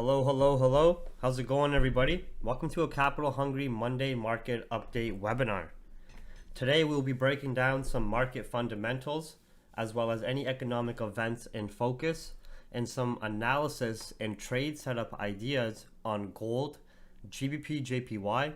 Hello, hello, hello. How's it going, everybody? Welcome to a Capital Hungry Monday Market Update webinar. Today, we'll be breaking down some market fundamentals, as well as any economic events in focus, and some analysis and trade setup ideas on gold, GBPJPY,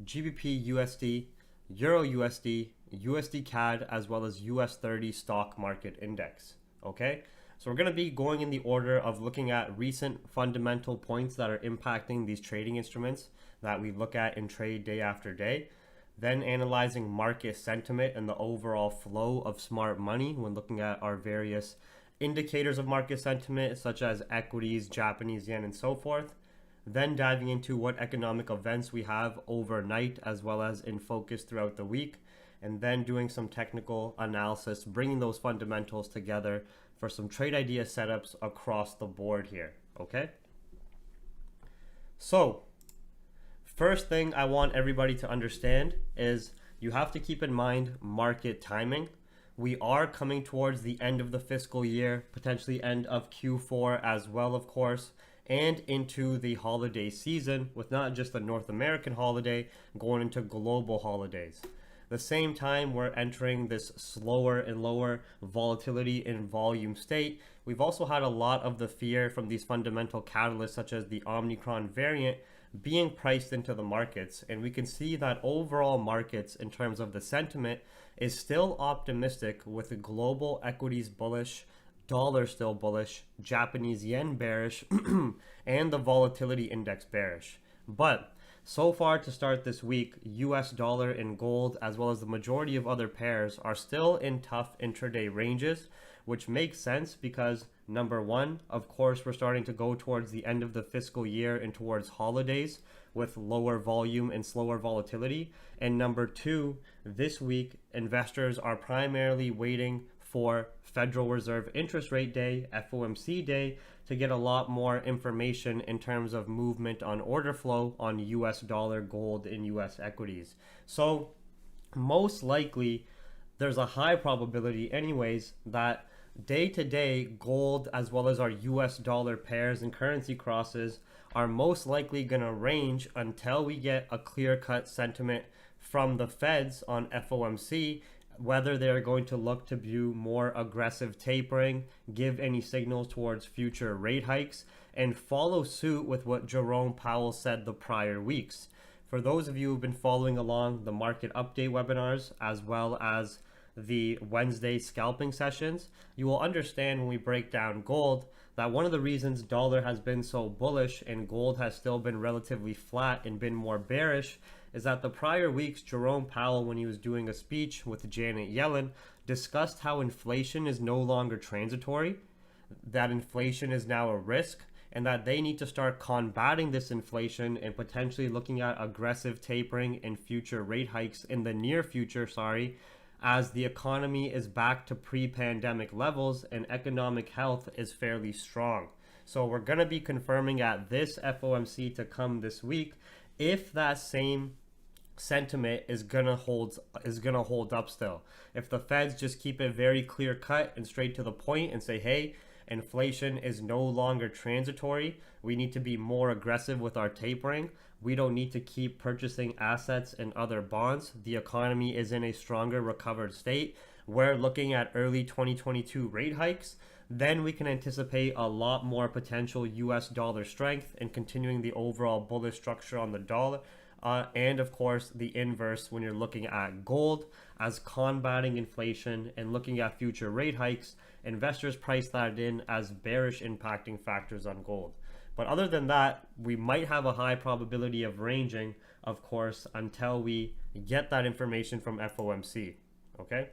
GBPUSD, EURUSD, USDCAD, as well as US30 stock market index. Okay? So we're going to be going in the order of looking at recent fundamental points that are impacting these trading instruments that we look at in trade day after day. Then analyzing market sentiment and the overall flow of smart money when looking at our various indicators of market sentiment, such as equities, Japanese yen, and so forth. Then diving into what economic events we have overnight as well as in focus throughout the week. And then doing some technical analysis, bringing those fundamentals together for some trade idea setups across the board here, okay? So, first thing I want everybody to understand is you have to keep in mind market timing. We are coming towards the end of the fiscal year, potentially end of Q4 as well, of course, and into the holiday season with not just the North American holiday, going into global holidays. The same time we're entering this slower and lower volatility in volume state, we've also had a lot of the fear from these fundamental catalysts such as the Omicron variant being priced into the markets, and we can see that overall markets in terms of the sentiment is still optimistic with the global equities bullish, dollar still bullish, Japanese yen bearish, and the volatility index bearish. But so far to start this week, US dollar and gold, as well as the majority of other pairs, are still in tough intraday ranges, which makes sense because number one, of course, we're starting to go towards the end of the fiscal year and towards holidays with lower volume and slower volatility. And number two, this week, investors are primarily waiting for Federal Reserve Interest Rate Day, FOMC Day, to get a lot more information in terms of movement on order flow on US dollar, gold, and US equities. So most likely, there's a high probability anyways that day to day gold as well as our US dollar pairs and currency crosses are most likely going to range until we get a clear-cut sentiment from the Feds on FOMC, whether they're going to look to do more aggressive tapering, give any signals towards future rate hikes, and follow suit with what Jerome Powell said the prior weeks. For those of you who've been following along the market update webinars as well as the Wednesday scalping sessions, you will understand when we break down gold that one of the reasons dollar has been so bullish and gold has still been relatively flat and been more bearish is that the prior weeks, Jerome Powell, when he was doing a speech with Janet Yellen, discussed how inflation is no longer transitory, that inflation is now a risk, and that they need to start combating this inflation and potentially looking at aggressive tapering and future rate hikes in the near future, as the economy is back to pre-pandemic levels and economic health is fairly strong. So we're going to be confirming at this FOMC to come this week if that same sentiment is gonna hold up still. If the Feds just keep it very clear cut and straight to the point and say, hey, inflation is no longer transitory, we need to be more aggressive with our tapering, we don't need to keep purchasing assets and other bonds, the economy is in a stronger recovered state, we're looking at early 2022 rate hikes, then we can anticipate a lot more potential US dollar strength and continuing the overall bullish structure on the dollar. And of course, the inverse when you're looking at gold as combating inflation and looking at future rate hikes, investors price that in as bearish impacting factors on gold. But other than that, we might have a high probability of ranging, of course, until we get that information from FOMC, okay?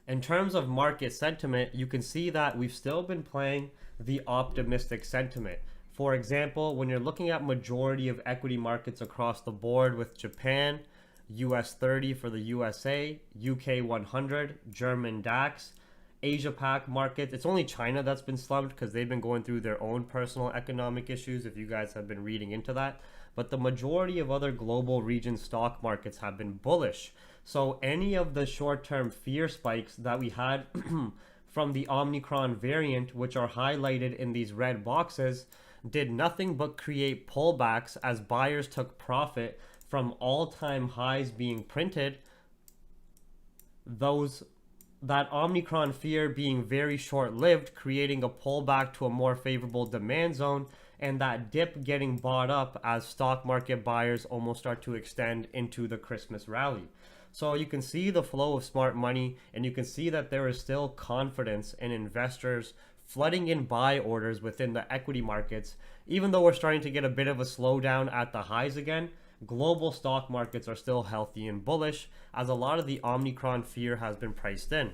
In terms of market sentiment, you can see that we've still been playing the optimistic sentiment. For example, when you're looking at majority of equity markets across the board with Japan, US 30 for the USA, UK 100, German DAX, Asia Pac market, it's only China that's been slumped because they've been going through their own personal economic issues if you guys have been reading into that. But the majority of other global region stock markets have been bullish. So any of the short-term fear spikes that we had from the Omicron variant, which are highlighted in these red boxes, did nothing but create pullbacks as buyers took profit from all-time highs being printed. That Omicron fear being very short-lived, creating a pullback to a more favorable demand zone, and that dip getting bought up as stock market buyers almost start to extend into the Christmas rally. So you can see the flow of smart money, and you can see that there is still confidence in investors flooding in buy orders within the equity markets. Even though we're starting to get a bit of a slowdown at the highs again, global stock markets are still healthy and bullish as a lot of the Omicron fear has been priced in.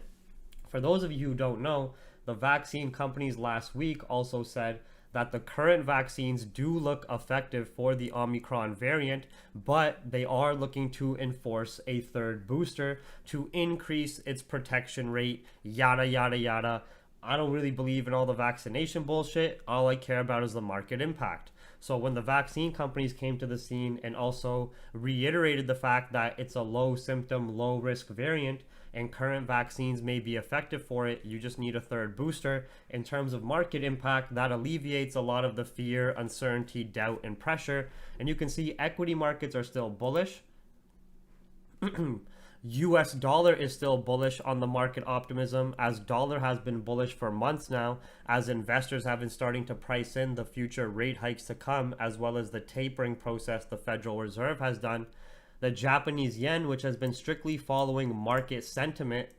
For those of you who don't know, the vaccine companies last week also said that the current vaccines do look effective for the Omicron variant, but they are looking to enforce a third booster to increase its protection rate, yada, yada, yada. I don't really believe in all the vaccination bullshit. All I care about is the market impact. So when the vaccine companies came to the scene and also reiterated the fact that it's a low symptom, low risk variant and current vaccines may be effective for it, you just need a third booster. In terms of market impact, that alleviates a lot of the fear, uncertainty, doubt, and pressure. And you can see equity markets are still bullish. US dollar is still bullish on the market optimism, as dollar has been bullish for months now, as investors have been starting to price in the future rate hikes to come, as well as the tapering process the Federal Reserve has done. The Japanese yen, which has been strictly following market sentiment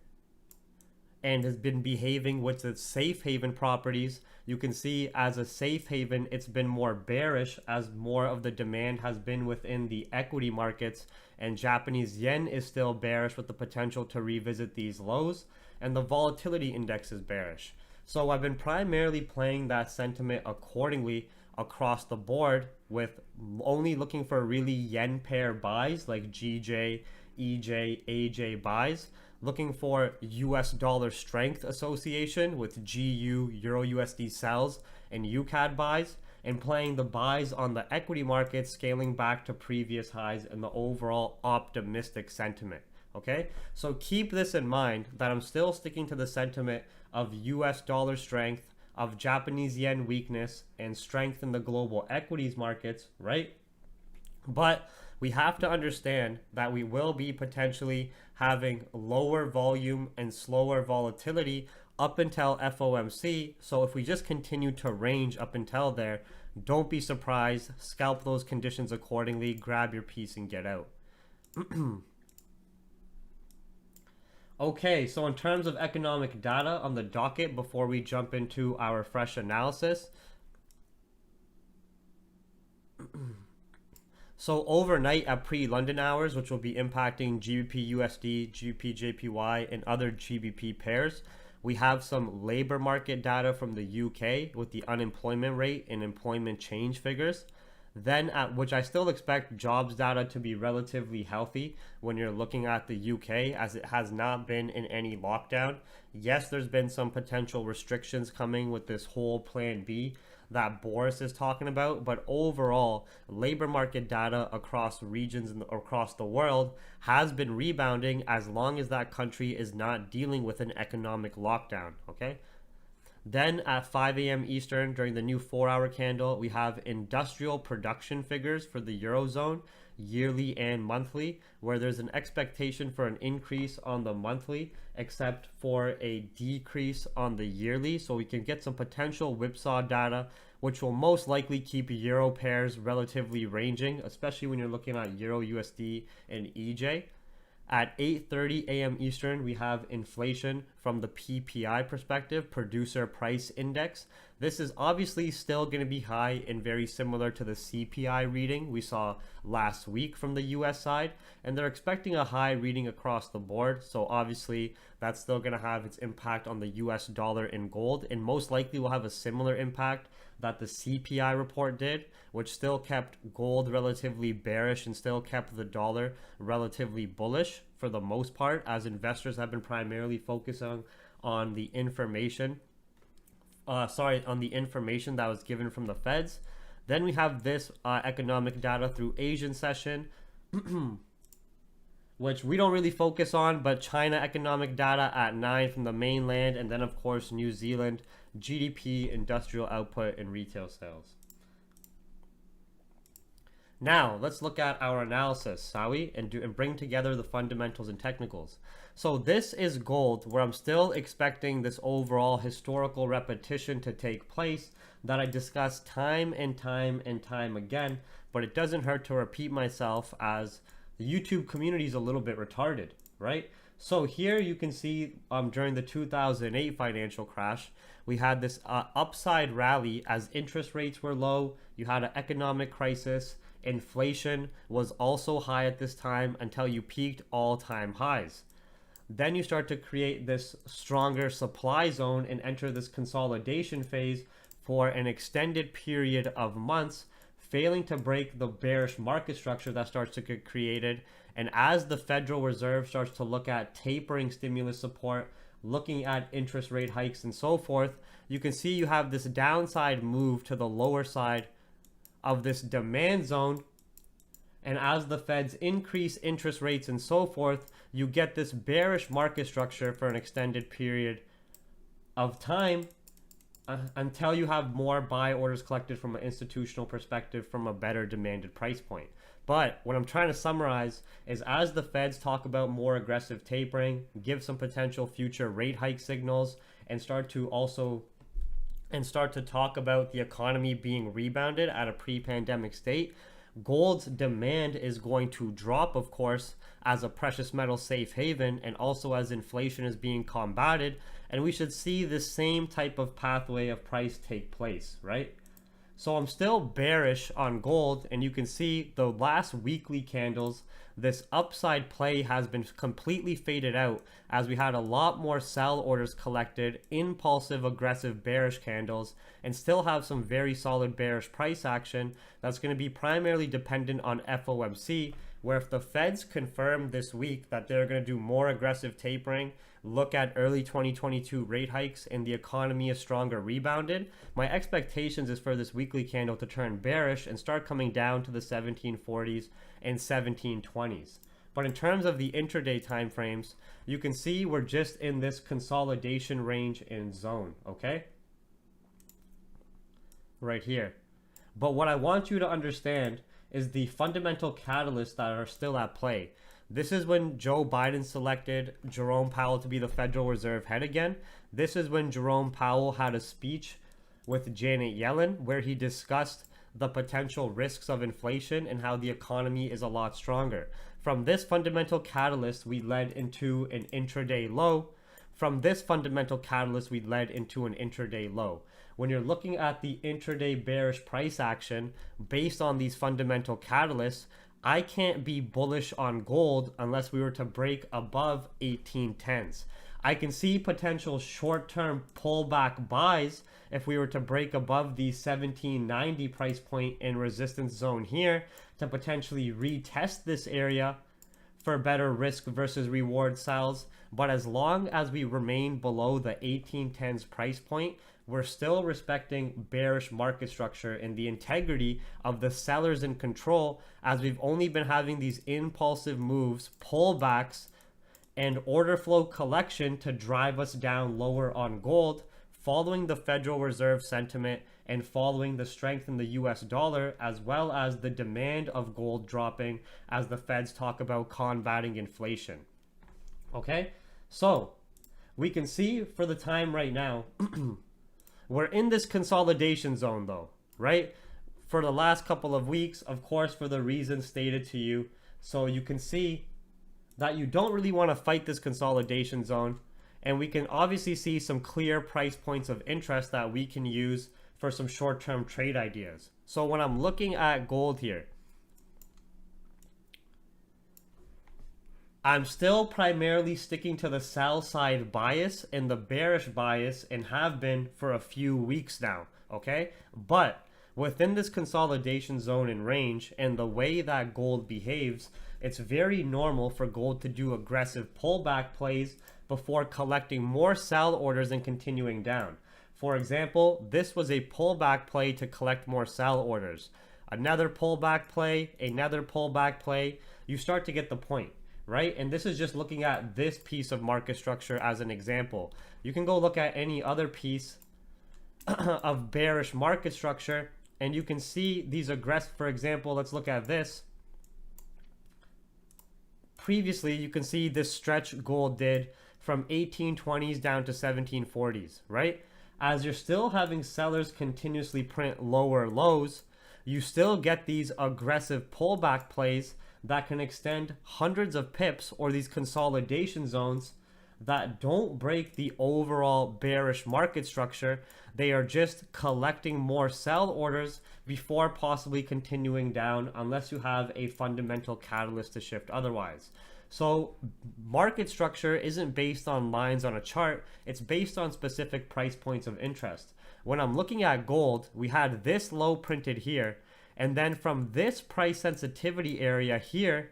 and has been behaving with its safe haven properties, you can see as a safe haven, it's been more bearish as more of the demand has been within the equity markets, and Japanese yen is still bearish with the potential to revisit these lows, and the volatility index is bearish. So I've been primarily playing that sentiment accordingly across the board, with only looking for really yen pair buys like GJ, EJ, AJ buys, looking for US dollar strength association with GU, EURUSD sells, and UCAD buys, and playing the buys on the equity market scaling back to previous highs and the overall optimistic sentiment. Okay, so keep this in mind that I'm still sticking to the sentiment of US dollar strength, of Japanese yen weakness, and strength in the global equities markets, right? But we have to understand that we will be potentially having lower volume and slower volatility up until FOMC. So if we just continue to range up until there, don't be surprised. Scalp those conditions accordingly, grab your piece and get out. Okay, so in terms of economic data on the docket, before we jump into our fresh analysis, so overnight at pre-London hours, which will be impacting GBPUSD, GBPJPY, and other GBP pairs, we have some labor market data from the UK with the unemployment rate and employment change figures. Then, which I still expect jobs data to be relatively healthy when you're looking at the UK, as it has not been in any lockdown. Yes, there's been some potential restrictions coming with this whole Plan B that Boris is talking about, but overall, labor market data across regions and across the world has been rebounding as long as that country is not dealing with an economic lockdown, okay? Then at 5 a.m. Eastern, during the new 4-hour candle, we have industrial production figures for the Eurozone, yearly and monthly, where there's an expectation for an increase on the monthly, except for a decrease on the yearly. So we can get some potential whipsaw data, which will most likely keep Euro pairs relatively ranging, especially when you're looking at EURUSD and EJ. At 8:30 a.m. Eastern, we have inflation from the PPI perspective, Producer Price Index. This is obviously still going to be high and very similar to the CPI reading we saw last week from the US side, and they're expecting a high reading across the board. So obviously that's still going to have its impact on the US dollar and gold, and most likely will have a similar impact that the CPI report did, which still kept gold relatively bearish and still kept the dollar relatively bullish for the most part, as investors have been primarily focusing on the information on the information that was given from the Feds. Then we have this economic data through Asian session. which we don't really focus on, but China economic data at 9 from the mainland, and then of course New Zealand, GDP, industrial output, and retail sales. Now, let's look at our analysis, shall we? And bring together the fundamentals and technicals. So this is gold, where I'm still expecting this overall historical repetition to take place that I discussed time and time and time again, but it doesn't hurt to repeat myself as the YouTube community is a little bit retarded, right? So here you can see during the 2008 financial crash, we had this upside rally as interest rates were low, you had an economic crisis, inflation was also high at this time until you peaked all-time highs. Then you start to create this stronger supply zone and enter this consolidation phase for an extended period of months, failing to break the bearish market structure that starts to get created. And as the Federal Reserve starts to look at tapering stimulus support, looking at interest rate hikes and so forth, you can see you have this downside move to the lower side of this demand zone. And as the Feds increase interest rates and so forth, you get this bearish market structure for an extended period of time until you have more buy orders collected from an institutional perspective from a better demanded price point. But what I'm trying to summarize is as the Feds talk about more aggressive tapering, give some potential future rate hike signals, and start to talk about the economy being rebounded at a pre-pandemic state, gold's demand is going to drop, of course, as a precious metal safe haven and also as inflation is being combated, and we should see the same type of pathway of price take place, right? So I'm still bearish on gold, and you can see the last weekly candles, this upside play has been completely faded out as we had a lot more sell orders collected, impulsive, aggressive, bearish candles, and still have some very solid bearish price action that's going to be primarily dependent on FOMC, where if the Feds confirm this week that they're going to do more aggressive tapering, look at early 2022 rate hikes, and the economy is stronger rebounded, my expectations is for this weekly candle to turn bearish and start coming down to the 1740s and 1720s. But in terms of the intraday timeframes, you can see we're just in this consolidation range and zone, okay? Right here. But what I want you to understand is the fundamental catalysts that are still at play. This is when Joe Biden selected Jerome Powell to be the Federal Reserve head again. This is when Jerome Powell had a speech with Janet Yellen where he discussed the potential risks of inflation and how the economy is a lot stronger. From this fundamental catalyst, we led into an intraday low. From this fundamental catalyst, we led into an intraday low. When you're looking at the intraday bearish price action based on these fundamental catalysts, I can't be bullish on gold unless we were to break above 1810s. I can see potential short-term pullback buys if we were to break above the 1790 price point in resistance zone here to potentially retest this area for better risk versus reward sells. But as long as we remain below the 1810s price point, we're still respecting bearish market structure and the integrity of the sellers in control, as we've only been having these impulsive moves, pullbacks, and order flow collection to drive us down lower on gold, following the Federal Reserve sentiment and following the strength in the US dollar, as well as the demand of gold dropping as the Feds talk about combating inflation. Okay, so we can see for the time right now, we're in this consolidation zone though, right? For the last couple of weeks, of course, for the reasons stated to you. So you can see that you don't really want to fight this consolidation zone. And we can obviously see some clear price points of interest that we can use for some short-term trade ideas. So when I'm looking at gold here, I'm still primarily sticking to the sell side bias and the bearish bias, and have been for a few weeks now, okay? But within this consolidation zone and range and the way that gold behaves, it's very normal for gold to do aggressive pullback plays before collecting more sell orders and continuing down. For example, this was a pullback play to collect more sell orders. Another pullback play, another pullback play. You start to get the point, right? And this is just looking at this piece of market structure as an example. You can go look at any other piece of bearish market structure and you can see these aggressive. For example, let's look at this. Previously, you can see this stretch gold did from 1820s down to 1740s, right? As you're still having sellers continuously print lower lows, you still get these aggressive pullback plays that can extend hundreds of pips, or these consolidation zones that don't break the overall bearish market structure. They are just collecting more sell orders before possibly continuing down, unless you have a fundamental catalyst to shift otherwise. So market structure isn't based on lines on a chart, it's based on specific price points of interest. When I'm looking at gold, we had this low printed here, and then from this price sensitivity area here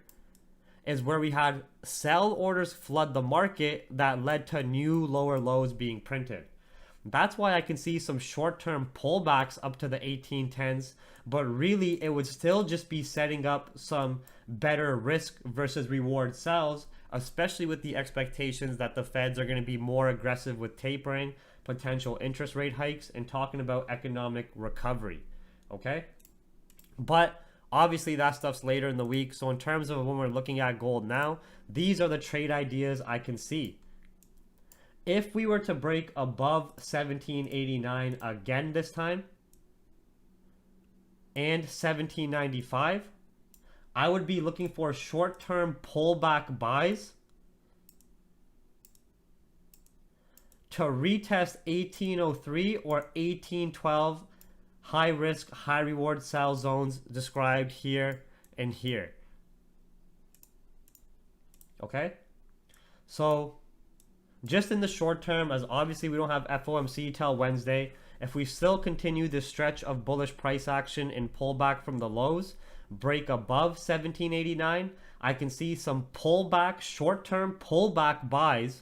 is where we had sell orders flood the market that led to new lower lows being printed. That's why I can see some short-term pullbacks up to the 1810s, but really it would still just be setting up some better risk versus reward sells, especially with the expectations that the Feds are going to be more aggressive with tapering, potential interest rate hikes, and talking about economic recovery. Okay? But obviously that stuff's later in the week. So in terms of when we're looking at gold now, these are the trade ideas I can see. If we were to break above 1789 again this time and 1795, I would be looking for short-term pullback buys to retest 1803 or 1812 high risk, high reward sell zones described here and here. Okay? So just in the short term, as obviously we don't have FOMC till Wednesday, if we still continue this stretch of bullish price action and pullback from the lows, break above 1789, I can see some pullback, short-term pullback buys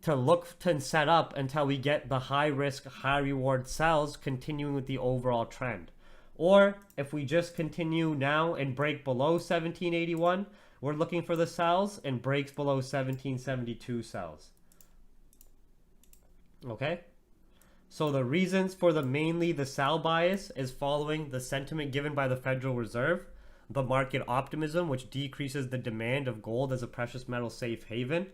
to look to set up until we get the high risk, high reward sells continuing with the overall trend. Or if we just continue now and break below 1781, we're looking for the sells and breaks below 1772 sells. Okay? So the reasons for mainly the sell bias is following the sentiment given by the Federal Reserve, the market optimism, which decreases the demand of gold as a precious metal safe haven,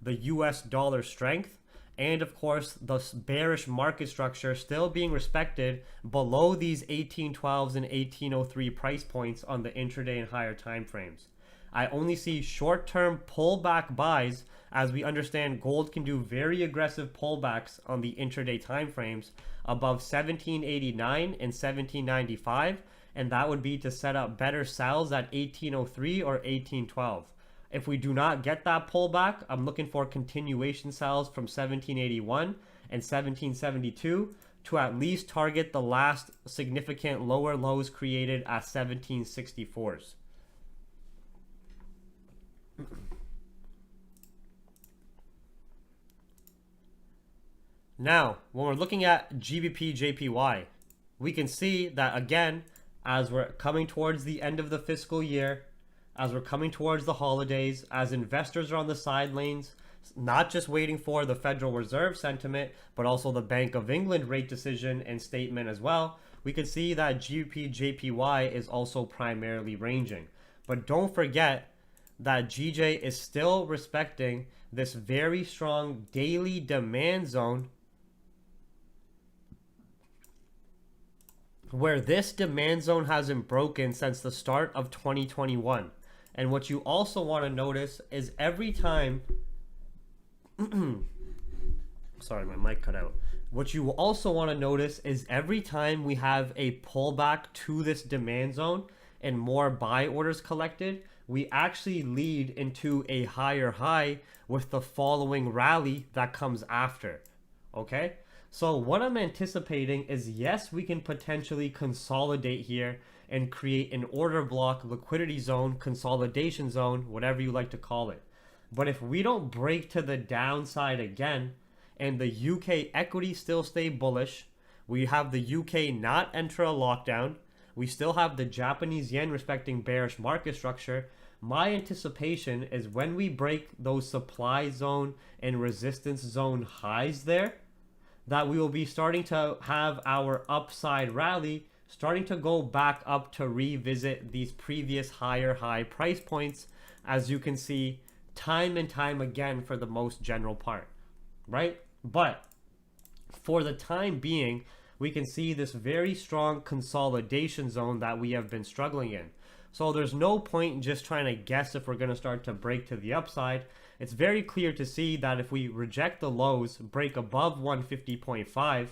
the US dollar strength, and of course the bearish market structure still being respected below these 1812s and 1803 price points on the intraday and higher time frames. I only see short-term pullback buys, as we understand gold can do very aggressive pullbacks on the intraday time frames above 1789 and 1795, and that would be to set up better sells at 1803 or 1812. If we do not get that pullback, I'm looking for continuation sells from 1781 and 1772 to at least target the last significant lower lows created at 1764s. Now, when we're looking at GBPJPY, we can see that again, as we're coming towards the end of the fiscal year, as we're coming towards the holidays, as investors are on the sidelines, not just waiting for the Federal Reserve sentiment, but also the Bank of England rate decision and statement as well, we can see that GBPJPY is also primarily ranging. But don't forget that GJ is still respecting this very strong daily demand zone, where this demand zone hasn't broken since the start of 2021. And what you also want to notice is every time sorry, my mic cut out. What you also want to notice is every time we have a pullback to this demand zone and more buy orders collected, we actually lead into a higher high with the following rally that comes after. Okay? So what I'm anticipating is, yes, we can potentially consolidate here and create an order block, liquidity zone, consolidation zone, whatever you like to call it. But if we don't break to the downside again, and the UK equity still stay bullish, we have the UK not enter a lockdown, we still have the Japanese yen respecting bearish market structure, my anticipation is when we break those supply zone and resistance zone highs there, that we will be starting to have our upside rally starting to go back up to revisit these previous higher high price points, as you can see time and time again for the most general part, right? But for the time being, we can see this very strong consolidation zone that we have been struggling in. So there's no point in just trying to guess if we're going to start to break to the upside. It's very clear to see that if we reject the lows, break above 150.5,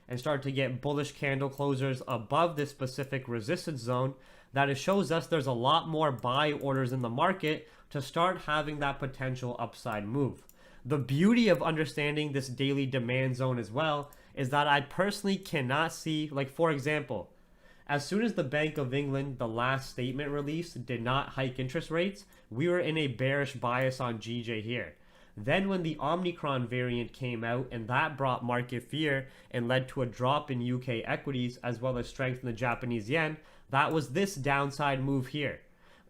and start to get bullish candle closers above this specific resistance zone, that it shows us there's a lot more buy orders in the market to start having that potential upside move. The beauty of understanding this daily demand zone as well is that I personally cannot see, like for example, as soon as the Bank of England, the last statement released, did not hike interest rates, we were in a bearish bias on GJ here. Then when the Omicron variant came out and that brought market fear and led to a drop in UK equities as well as strength in the Japanese yen, that was this downside move here.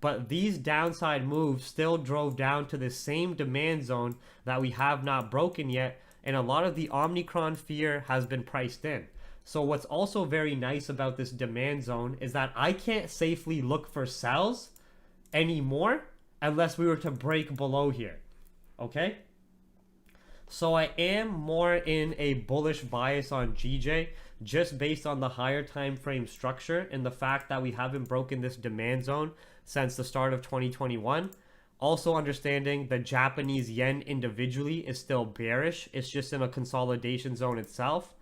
But these downside moves still drove down to the same demand zone that we have not broken yet, and a lot of the Omicron fear has been priced in. So what's also very nice about this demand zone is that I can't safely look for sells anymore unless we were to break below here. Okay? So I am more in a bullish bias on GJ just based on the higher time frame structure and the fact that we haven't broken this demand zone since the start of 2021. Also understanding the Japanese yen individually is still bearish. It's just in a consolidation zone itself.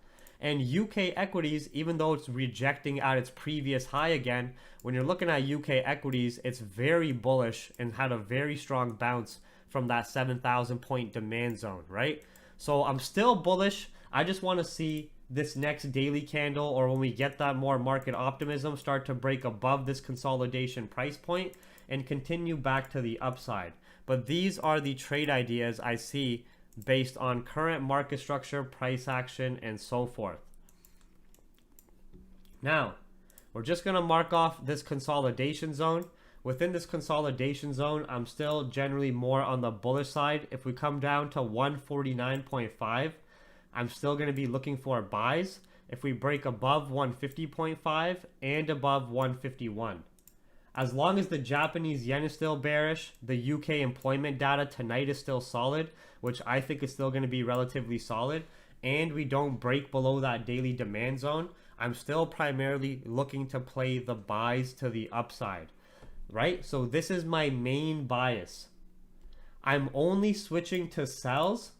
And UK equities, even though it's rejecting at its previous high again, when you're looking at UK equities, it's very bullish and had a very strong bounce from that 7,000 point demand zone, right? So I'm still bullish. I just want to see this next daily candle, or when we get that more market optimism, start to break above this consolidation price point and continue back to the upside. But these are the trade ideas I see based on current market structure, price action, and so forth. Now, we're just going to mark off this consolidation zone. Within this consolidation zone, I'm still generally more on the bullish side. If we come down to 149.5, I'm still going to be looking for buys if we break above 150.5 and above 151. As long as the Japanese yen is still bearish, the UK employment data tonight is still solid, which I think is still going to be relatively solid, and we don't break below that daily demand zone, I'm still primarily looking to play the buys to the upside, right? So this is my main bias. I'm only switching to sells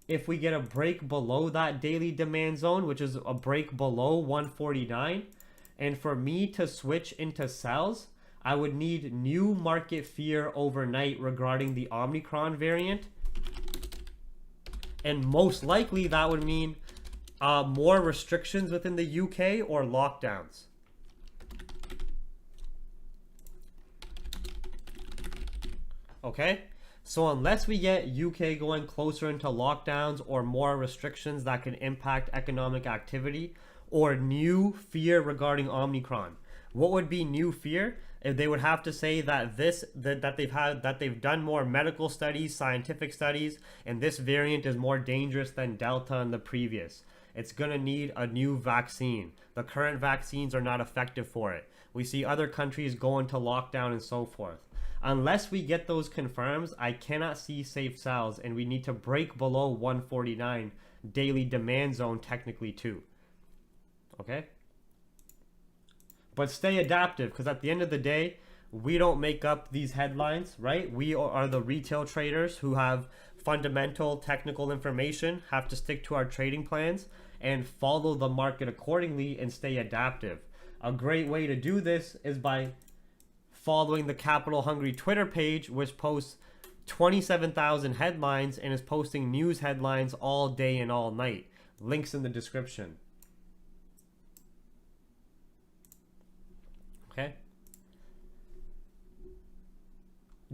if we get a break below that daily demand zone, which is a break below 149. And for me to switch into sells, I would need new market fear overnight regarding the Omicron variant. And most likely that would mean more restrictions within the UK or lockdowns. Okay? So unless we get UK going closer into lockdowns or more restrictions that can impact economic activity, or new fear regarding Omicron. What would be new fear? If they would have to say that they've done more medical studies, scientific studies, and this variant is more dangerous than Delta and the previous. It's gonna need a new vaccine. The current vaccines are not effective for it. We see other countries go into lockdown and so forth. Unless we get those confirms, I cannot see safe sells, and we need to break below 149 daily demand zone technically too. Okay? But stay adaptive, because at the end of the day, we don't make up these headlines, right? We are the retail traders who have fundamental technical information, have to stick to our trading plans and follow the market accordingly and stay adaptive. A great way to do this is by following the Capital Hungry Twitter page, which posts 27,000 headlines and is posting news headlines all day and all night. Links in the description. Okay.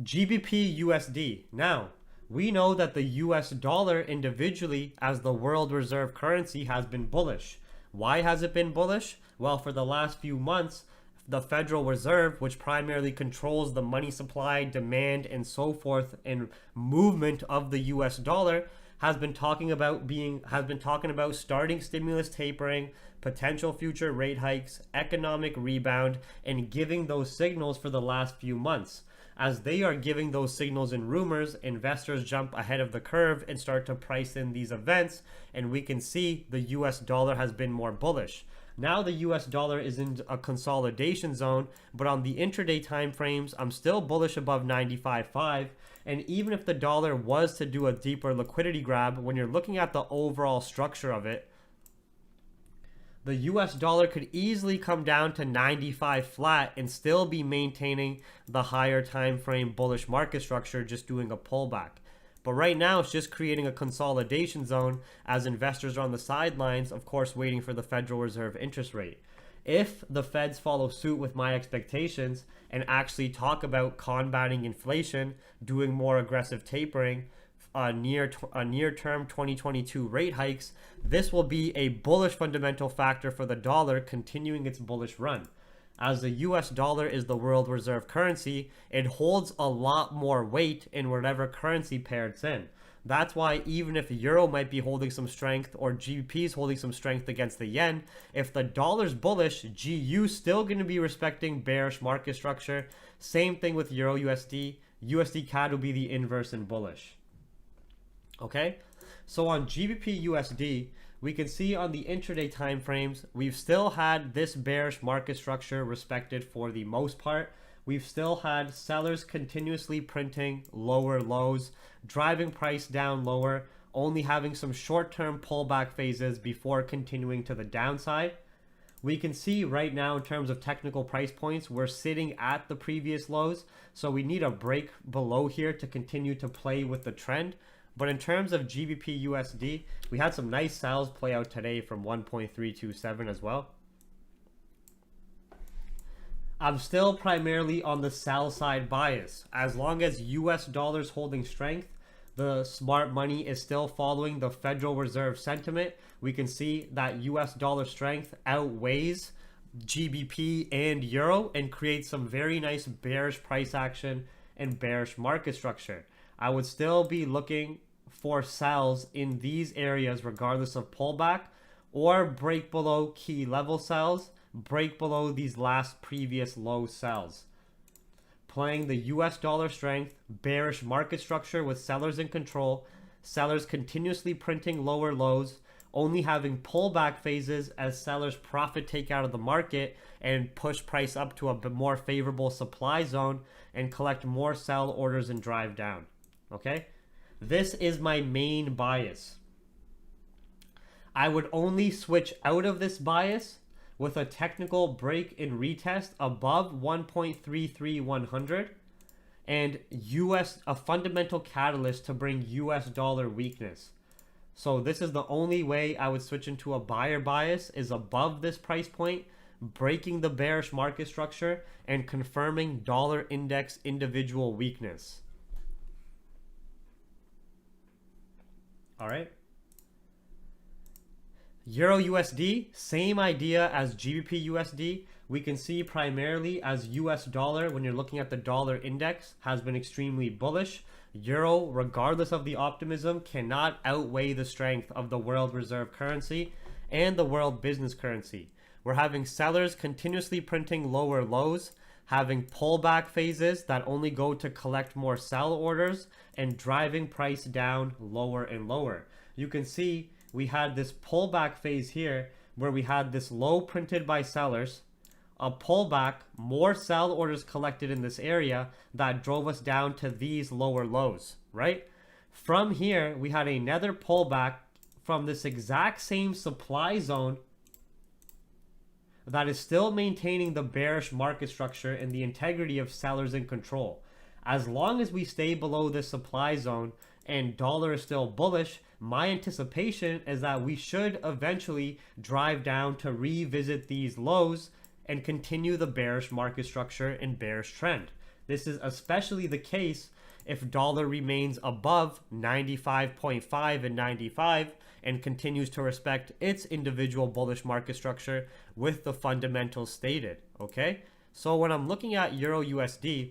GBPUSD. Now, we know that the US dollar individually as the world reserve currency has been bullish. Why has it been bullish? Well, for the last few months, the Federal Reserve, which primarily controls the money supply, demand, and so forth, and movement of the US dollar, has been talking about starting stimulus tapering, potential future rate hikes, economic rebound, and giving those signals for the last few months. As they are giving those signals and rumors, investors jump ahead of the curve and start to price in these events, and we can see the US dollar has been more bullish. Now the US dollar is in a consolidation zone, but on the intraday time frames, I'm still bullish above 95.5. And even if the dollar was to do a deeper liquidity grab, when you're looking at the overall structure of it, the US dollar could easily come down to 95 flat and still be maintaining the higher time frame bullish market structure, just doing a pullback. But right now, it's just creating a consolidation zone as investors are on the sidelines, of course, waiting for the Federal Reserve interest rate. If the Feds follow suit with my expectations and actually talk about combating inflation, doing more aggressive tapering, near-term 2022 rate hikes, this will be a bullish fundamental factor for the dollar continuing its bullish run. As the US dollar is the world reserve currency, it holds a lot more weight in whatever currency pair it's in. That's why even if euro might be holding some strength or GBP is holding some strength against the yen, if the dollar's bullish, GU still going to be respecting bearish market structure. Same thing with euro USD. USDCAD will be the inverse and bullish. Okay, so on GBPUSD, we can see on the intraday time frames, we've still had this bearish market structure respected for the most part. We've still had sellers continuously printing lower lows, driving price down lower, only having some short-term pullback phases before continuing to the downside. We can see right now in terms of technical price points, we're sitting at the previous lows, so we need a break below here to continue to play with the trend. But in terms of GBPUSD, we had some nice sells play out today from 1.327 as well. I'm still primarily on the sell side bias. As long as US dollars holding strength, the smart money is still following the Federal Reserve sentiment. We can see that US dollar strength outweighs GBP and euro and creates some very nice bearish price action and bearish market structure. I would still be looking for sells in these areas regardless of pullback, or break below key level sells, break below these last previous low sells. Playing the US dollar strength, bearish market structure with sellers in control, sellers continuously printing lower lows, only having pullback phases as sellers profit take out of the market and push price up to a bit more favorable supply zone and collect more sell orders and drive down. Okay, this is my main bias. I would only switch out of this bias with a technical break and retest above 1.33100 and a fundamental catalyst to bring US dollar weakness. So this is the only way I would switch into a buyer bias, is above this price point, breaking the bearish market structure and confirming dollar index individual weakness. All right. Euro USD, same idea as GBP USD. We can see primarily as US dollar, when you're looking at the dollar index, has been extremely bullish. Euro, regardless of the optimism, cannot outweigh the strength of the world reserve currency and the world business currency. We're having sellers continuously printing lower lows, having pullback phases that only go to collect more sell orders, and driving price down lower and lower. You can see we had this pullback phase here where we had this low printed by sellers, a pullback, more sell orders collected in this area that drove us down to these lower lows, right? From here, we had another pullback from this exact same supply zone that is still maintaining the bearish market structure and the integrity of sellers in control. As long as we stay below this supply zone and dollar is still bullish, my anticipation is that we should eventually drive down to revisit these lows and continue the bearish market structure and bearish trend. This is especially the case if dollar remains above 95.5 and 95 and continues to respect its individual bullish market structure with the fundamentals stated, okay? So when I'm looking at EURUSD,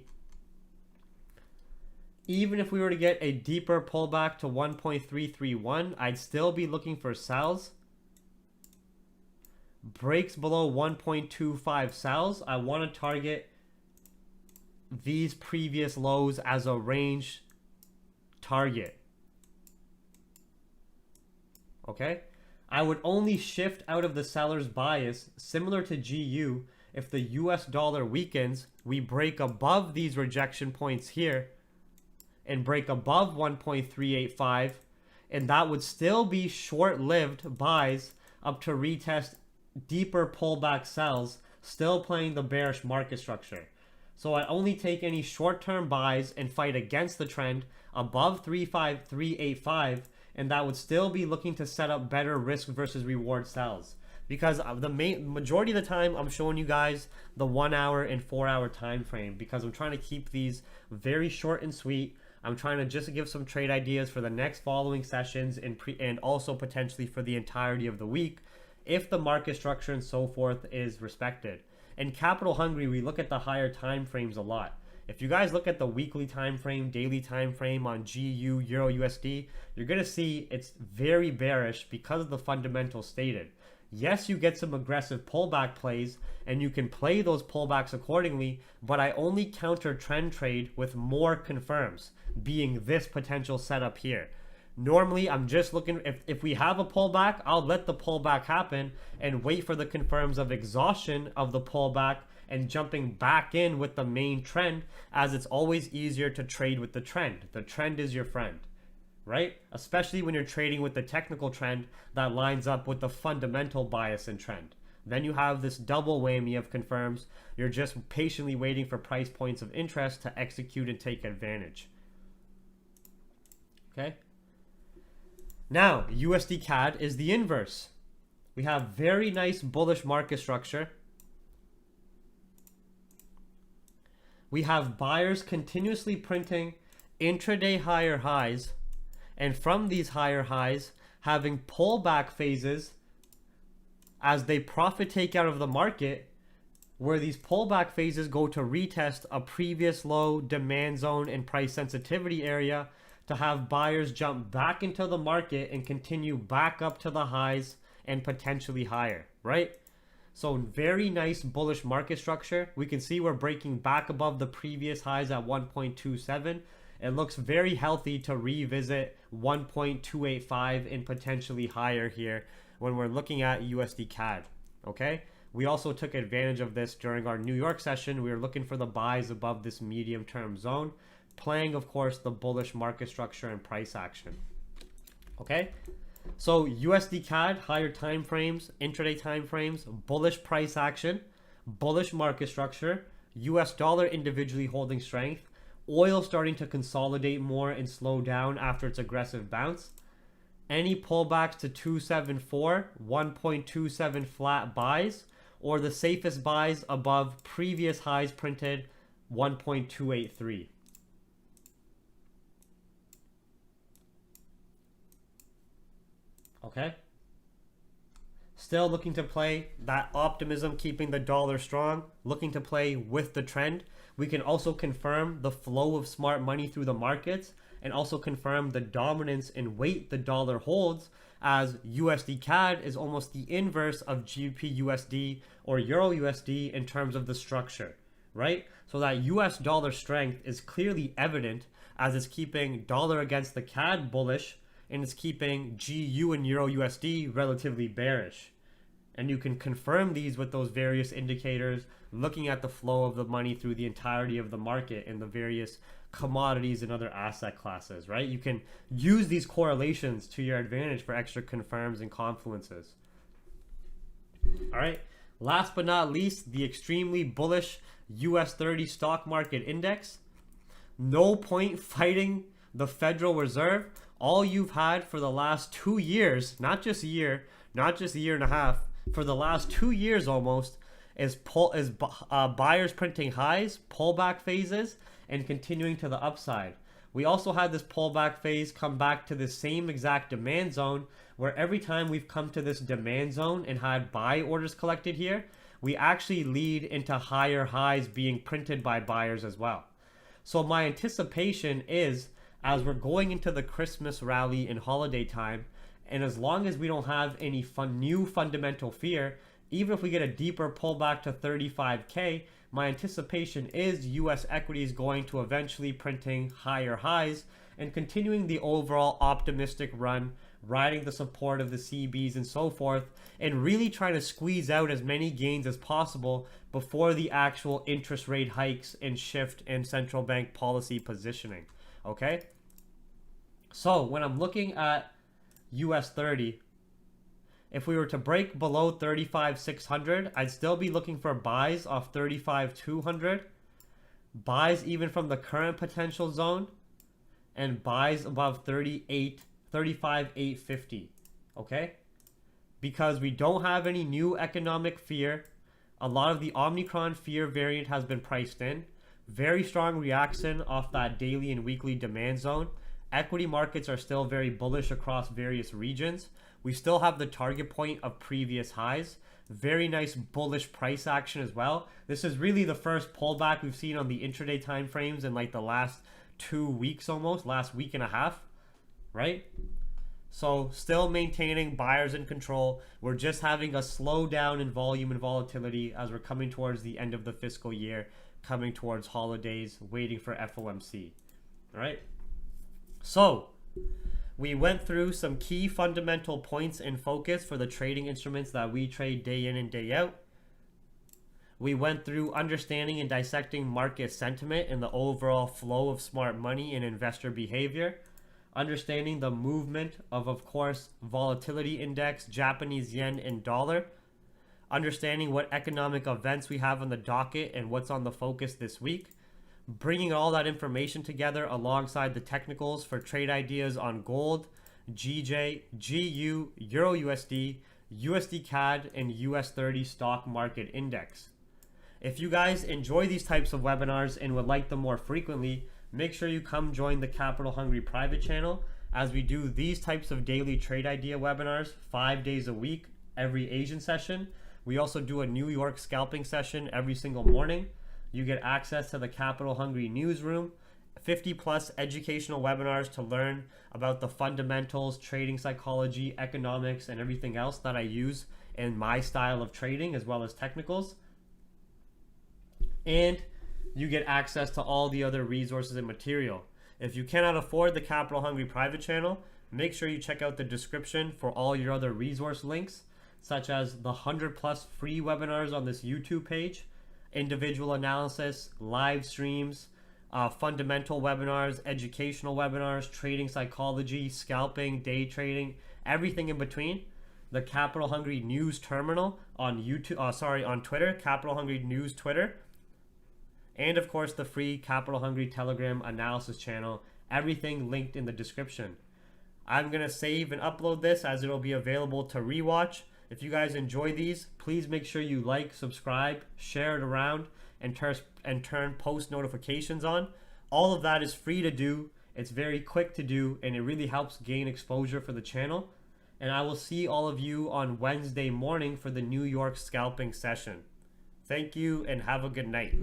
even if we were to get a deeper pullback to 1.331, I'd still be looking for sells. Breaks below 1.25 sells, I want to target these previous lows as a range target. Okay? I would only shift out of the seller's bias, similar to GU, if the US dollar weakens, we break above these rejection points here and break above 1.385, and that would still be short-lived buys up to retest deeper pullback sells, still playing the bearish market structure. So I only take any short-term buys and fight against the trend above 35385, and that would still be looking to set up better risk versus reward sells. Because the majority of the time I'm showing you guys the 1 hour and 4 hour time frame, because I'm trying to keep these very short and sweet. I'm trying to just give some trade ideas for the next following sessions and also potentially for the entirety of the week if the market structure and so forth is respected. In Capital Hungry, we look at the higher time frames a lot. If you guys look at the weekly time frame, daily time frame on GU, EURUSD, you're going to see it's very bearish because of the fundamentals stated. Yes, you get some aggressive pullback plays and you can play those pullbacks accordingly, but I only counter trend trade with more confirms, being this potential setup here. Normally, I'm just looking, if we have a pullback, I'll let the pullback happen and wait for the confirms of exhaustion of the pullback and jumping back in with the main trend, as it's always easier to trade with the trend. The trend is your friend, right? Especially when you're trading with the technical trend that lines up with the fundamental bias and trend. Then you have this double whammy of confirms. You're just patiently waiting for price points of interest to execute and take advantage. Okay? Now, USDCAD is the inverse. We have very nice bullish market structure. We have buyers continuously printing intraday higher highs, and from these higher highs having pullback phases as they profit take out of the market, where these pullback phases go to retest a previous low demand zone and price sensitivity area to have buyers jump back into the market and continue back up to the highs and potentially higher, right? So very nice bullish market structure. We can see we're breaking back above the previous highs at 1.27. It looks very healthy to revisit 1.285 and potentially higher here when we're looking at USDCAD, okay? We also took advantage of this during our New York session. We were looking for the buys above this medium-term zone, playing, of course, the bullish market structure and price action, okay? So USDCAD, higher time frames, intraday time frames, bullish price action, bullish market structure, US dollar individually holding strength, oil starting to consolidate more and slow down after its aggressive bounce. Any pullbacks to 274, 1.27 flat buys, or the safest buys above previous highs printed 1.283. Okay. Still looking to play that optimism, keeping the dollar strong, looking to play with the trend. We can also confirm the flow of smart money through the markets and also confirm the dominance and weight the dollar holds, as USDCAD is almost the inverse of GBPUSD or EURUSD in terms of the structure, right? So that US dollar strength is clearly evident as it's keeping dollar against the CAD bullish, and it's keeping GU and EURUSD relatively bearish. And you can confirm these with those various indicators, looking at the flow of the money through the entirety of the market and the various commodities and other asset classes, right? You can use these correlations to your advantage for extra confirms and confluences. All right, last but not least, the extremely bullish US 30 stock market index. No point fighting the Federal Reserve. All you've had for the last 2 years, not just a year, not just a year and a half, for the last 2 years almost, is buyers printing highs, pullback phases, and continuing to the upside. We also had this pullback phase come back to the same exact demand zone, where every time we've come to this demand zone and had buy orders collected here, we actually lead into higher highs being printed by buyers as well. So my anticipation is, as we're going into the Christmas rally in holiday time, and as long as we don't have any new fundamental fear, even if we get a deeper pullback to 35K, my anticipation is US equities going to eventually printing higher highs and continuing the overall optimistic run, riding the support of the CBs and so forth, and really trying to squeeze out as many gains as possible before the actual interest rate hikes and shift in central bank policy positioning. Okay? So when I'm looking at US 30, if we were to break below 35,600, I'd still be looking for buys off 35,200, buys even from the current potential zone, and buys above 35,850. Okay? Because we don't have any new economic fear. A lot of the Omicron fear variant has been priced in. Very strong reaction off that daily and weekly demand zone. Equity markets are still very bullish across various regions. We still have the target point of previous highs. Very nice bullish price action as well. This is really the first pullback we've seen on the intraday time frames in like the last 2 weeks almost, last week and a half, right? So still maintaining buyers in control. We're just having a slowdown in volume and volatility as we're coming towards the end of the fiscal year, coming towards holidays, waiting for FOMC, all right? So we went through some key fundamental points in focus for the trading instruments that we trade day in and day out. We went through understanding and dissecting market sentiment and the overall flow of smart money and investor behavior. Understanding the movement of course, volatility index, Japanese yen, and dollar. Understanding what economic events we have on the docket and what's on the focus this week. Bringing all that information together alongside the technicals for trade ideas on gold, GJ, GU, EURUSD, USDCAD, and US 30 stock market index. If you guys enjoy these types of webinars and would like them more frequently, make sure you come join the Capital Hungry private channel as we do these types of daily trade idea webinars 5 days a week, every Asian session. We also do a New York scalping session every single morning. You get access to the Capital Hungry newsroom, 50 plus educational webinars to learn about the fundamentals, trading psychology, economics, and everything else that I use in my style of trading, as well as technicals. And you get access to all the other resources and material. If you cannot afford the Capital Hungry private channel, make sure you check out the description for all your other resource links, such as the 100 plus free webinars on this YouTube page, individual analysis, live streams, fundamental webinars, educational webinars, trading psychology, scalping, day trading, everything in between. The Capital Hungry News Terminal on on Twitter, Capital Hungry News Twitter, and of course the free Capital Hungry Telegram analysis channel. Everything linked in the description. I'm gonna save and upload this as it'll be available to rewatch. If you guys enjoy these, please make sure you like, subscribe, share it around, and turn post notifications on. All of that is free to do. It's very quick to do, and it really helps gain exposure for the channel. And I will see all of you on Wednesday morning for the New York scalping session. Thank you and have a good night.